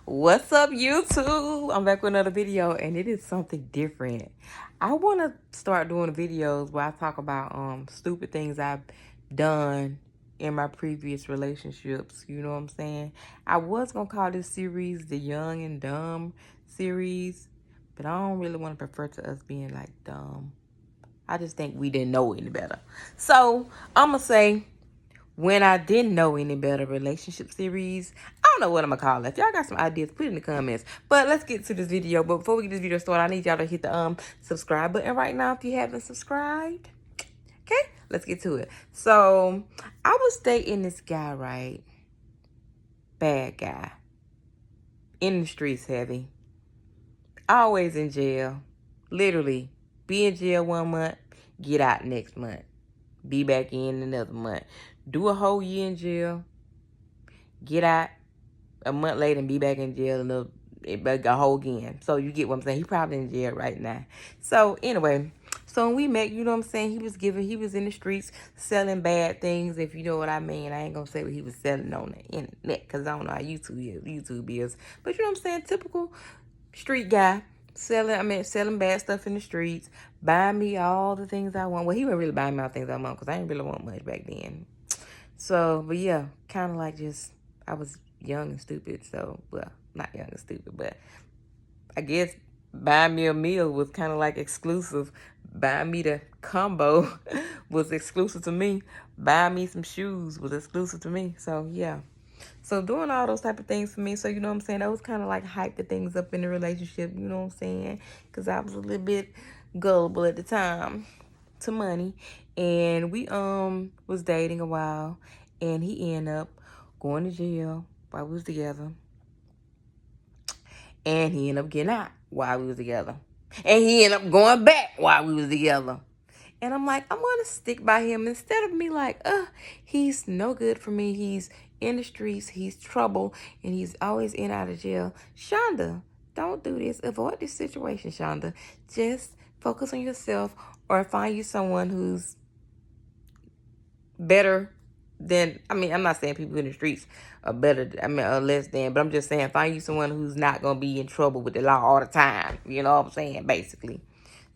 What's up, YouTube? I'm back with another video, and it is something different. I want to start doing videos where I talk about stupid things I've done in my previous relationships. You know what I'm saying? I was gonna call this series the Young and Dumb series, but I don't really want to prefer to us being like dumb. I just think we didn't know any better. So I'm gonna say when I didn't know any better relationship series. I don't know what I'm gonna call it. If y'all got some ideas, put it in the comments. But let's get to this video. But before we get this video started, I need y'all to hit the subscribe button right now if you haven't subscribed. Okay, let's get to it. So I was dating this guy, right? Bad guy. In the streets heavy. Always in jail. Literally. Be in jail 1 month, get out next month. Be back in another month. Do a whole year in jail. Get out a month later and be back in jail a whole again. So you get what I'm saying? He probably in jail right now. So anyway, so when we met, you know what I'm saying? He was in the streets selling bad things, if you know what I mean. I ain't gonna say what he was selling on the internet because I don't know how YouTube is. But you know what I'm saying? Typical street guy. Selling bad stuff in the streets, buying me all the things I want. Well, he wasn't really buying me all the things I want because I didn't really want much back then. So, but yeah, kind of like just, I was young and stupid. So, well, not young and stupid, but I guess buying me a meal was kind of like exclusive. Buying me the combo was exclusive to me. Buying me some shoes was exclusive to me. So, yeah. So doing all those type of things for me. So, you know what I'm saying? That was kind of like hype the things up in the relationship. You know what I'm saying? Because I was a little bit gullible at the time to money. And we was dating a while. And he ended up going to jail while we was together. And he ended up getting out while we was together. And he ended up going back while we was together. And I'm like, I'm going to stick by him instead of me like, he's no good for me. He's in the streets. He's trouble. And he's always in and out of jail. Shonda, don't do this. Avoid this situation, Shonda. Just focus on yourself or find you someone who's better than, I'm not saying people in the streets are better, or less than, but I'm just saying find you someone who's not going to be in trouble with the law all the time. You know what I'm saying, basically.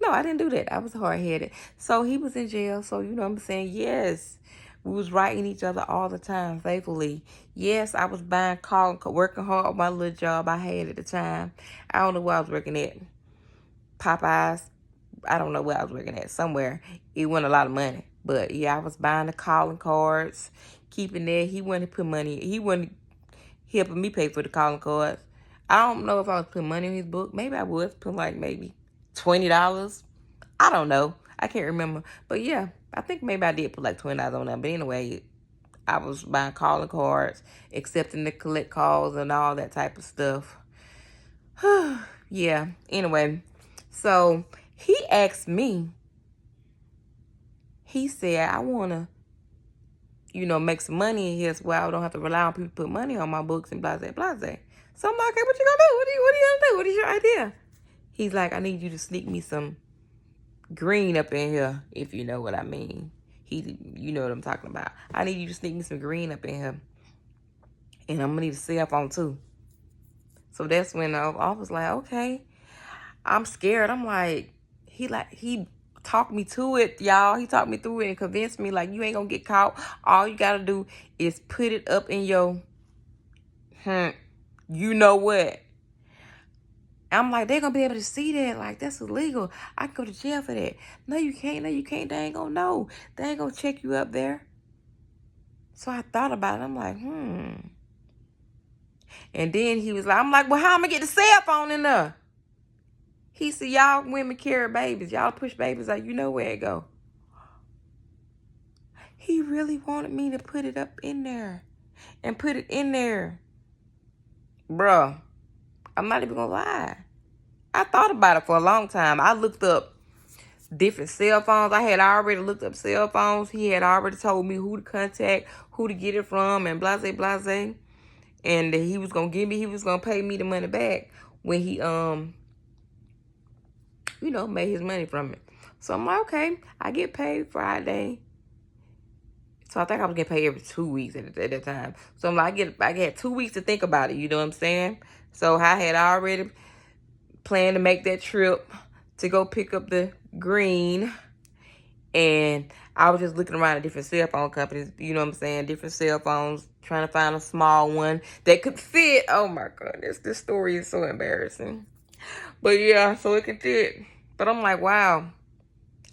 No, I didn't do that. I was hard-headed. So he was in jail. So, you know what I'm saying? Yes, we was writing each other all the time, faithfully. Yes, I was buying, calling, working hard on my little job I had at the time. I don't know where I was working at. Popeyes. I don't know where I was working at. Somewhere. It wasn't a lot of money. But, yeah, I was buying the calling cards, keeping that. He wanted to put money. He wasn't helping me pay for the calling cards. I don't know if I was putting money in his book. Maybe I was putting like maybe $20. I don't know. I can't remember. But yeah, I think maybe I did put like $20 on that. But anyway, I was buying calling cards, accepting the collect calls and all that type of stuff. Yeah, anyway. So he asked me, he said, I want to, make some money in here so I don't have to rely on people to put money on my books and blase, blase. So I'm like, okay, what you gonna do? What are you gonna do? What is your idea? He's like, I need you to sneak me some green up in here, if you know what I mean. You know what I'm talking about. I need you to sneak me some green up in here. And I'm gonna need a cell phone too. So that's when I was like, okay. I'm scared. I'm like, he talked me to it, y'all. He talked me through it and convinced me like, you ain't gonna get caught. All you gotta do is put it up in your, you know what. I'm like, they're going to be able to see that. Like, that's illegal. I can go to jail for that. No, you can't. No, you can't. They ain't going to know. They ain't going to check you up there. So I thought about it. I'm like, And then he was like, I'm like, well, how am I going to get the cell phone in there? He said, y'all women carry babies. Y'all push babies out. You know where it go. He really wanted me to put it up in there. And put it in there. Bruh, I'm not even going to lie. I thought about it for a long time. I looked up different cell phones. I had already looked up cell phones. He had already told me who to contact, who to get it from, and blase, blase. And he was going to pay me the money back when he, made his money from it. So I'm like, okay, I get paid Friday. So I think I was getting paid every 2 weeks at that time. So I'm like, I get 2 weeks to think about it. You know what I'm saying? So I had already planned to make that trip to go pick up the green. And I was just looking around at different cell phone companies, you know what I'm saying? Different cell phones, trying to find a small one that could fit. Oh my goodness, this story is so embarrassing. But yeah, so it could fit. But I'm like, wow.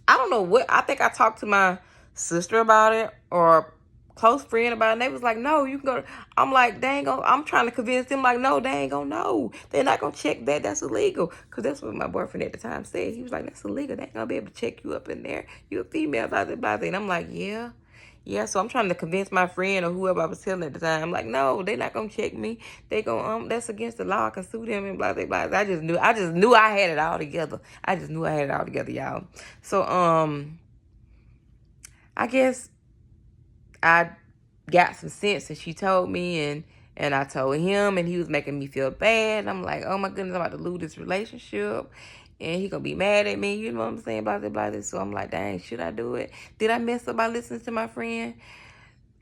I don't know what, I think I talked to my sister about it or close friend about it. And they was like, no, you can go. I'm like, they ain't gonna, I'm trying to convince them like, no, they ain't gonna know. They're not gonna check that. That's illegal. Because that's what my boyfriend at the time said. He was like, that's illegal. They ain't gonna be able to check you up in there. You're a female, blah, blah, blah. And I'm like, yeah. Yeah, so I'm trying to convince my friend or whoever I was telling at the time. I'm like, no, they're not gonna check me. They gonna that's against the law. I can sue them and blah blah blah. I just knew I had it all together. I just knew I had it all together, y'all. So I guess I got some sense and she told me and I told him and he was making me feel bad. I'm like, oh my goodness, I'm about to lose this relationship. And he gonna be mad at me, you know what I'm saying, blah, blah, blah. So I'm like, dang, should I do it? Did I mess up by listening to my friend?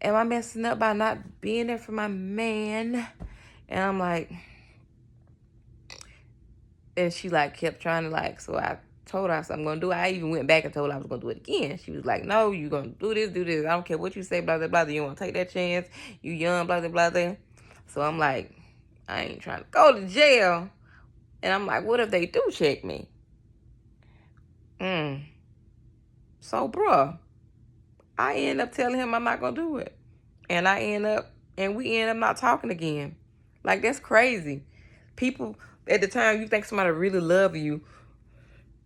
Am I messing up by not being there for my man? And I'm like, and she like kept trying to like, so I told her I'm gonna do it. I even went back and told her I was gonna do it again. She was like, no, you gonna do this. I don't care what you say, blah, blah, blah. You wanna take that chance. You young, blah, blah, blah. So I'm like, I ain't trying to go to jail. And I'm like, what if they do check me? So, bruh, I end up telling him I'm not gonna do it. And we end up not talking again. Like, that's crazy. People, at the time, you think somebody really love you.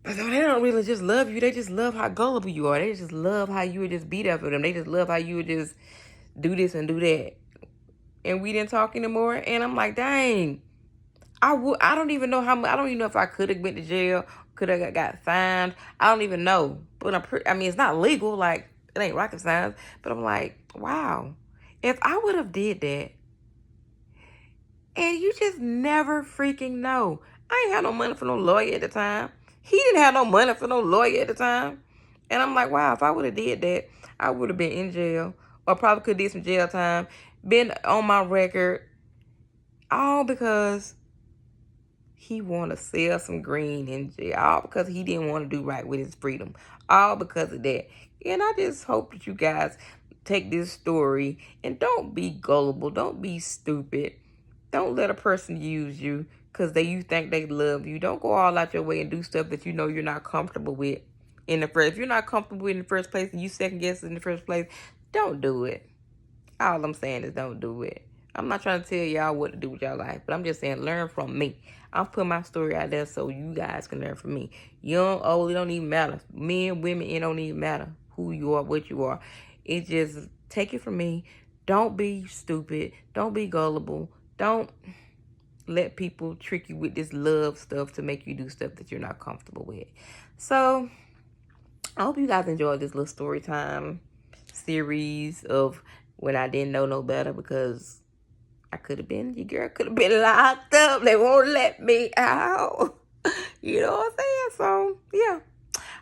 But no, they don't really just love you. They just love how gullible you are. They just love how you would just be there for them. They just love how you would just do this and do that. And we didn't talk anymore. And I'm like, dang. I don't even know how much. I don't even know if I could have went to jail. Could have got fined. I don't even know. But I mean, it's not legal. Like, it ain't rocket science. But I'm like, wow. If I would have did that, and you just never freaking know. I ain't had no money for no lawyer at the time. He didn't have no money for no lawyer at the time. And I'm like, wow, if I would have did that, I would have been in jail. Or probably could have did some jail time. Been on my record. All because he want to sell some green in jail. All because he didn't want to do right with his freedom. All because of that. And I just hope that you guys take this story and don't be gullible. Don't be stupid. Don't let a person use you because you think they love you. Don't go all out your way and do stuff that you know you're not comfortable with in the first. If you're not comfortable with in the first place and you second guess it in the first place, don't do it. All I'm saying is don't do it. I'm not trying to tell y'all what to do with y'all life, but I'm just saying learn from me. I'm putting my story out there so you guys can learn from me. Young, old, it don't even matter. Men, women, it don't even matter who you are, what you are. It just, take it from me. Don't be stupid. Don't be gullible. Don't let people trick you with this love stuff to make you do stuff that you're not comfortable with. So, I hope you guys enjoyed this little story time series of when I didn't know no better, because your girl could have been locked up. They won't let me out. You know what I'm saying? So, yeah.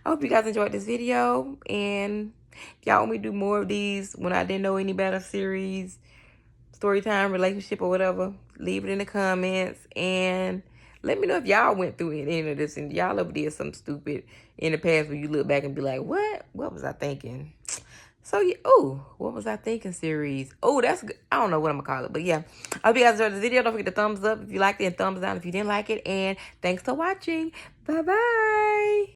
I hope you guys enjoyed this video. And if y'all want me to do more of these when I didn't know any better series, story time, relationship, or whatever, leave it in the comments. And let me know if y'all went through any of this and y'all ever did something stupid in the past where you look back and be like, what? What was I thinking? So, yeah, what was I thinking series? That's good. I don't know what I'm going to call it. But, yeah, I hope you guys enjoyed the video. Don't forget to thumbs up if you liked it and thumbs down if you didn't like it. And thanks for watching. Bye-bye.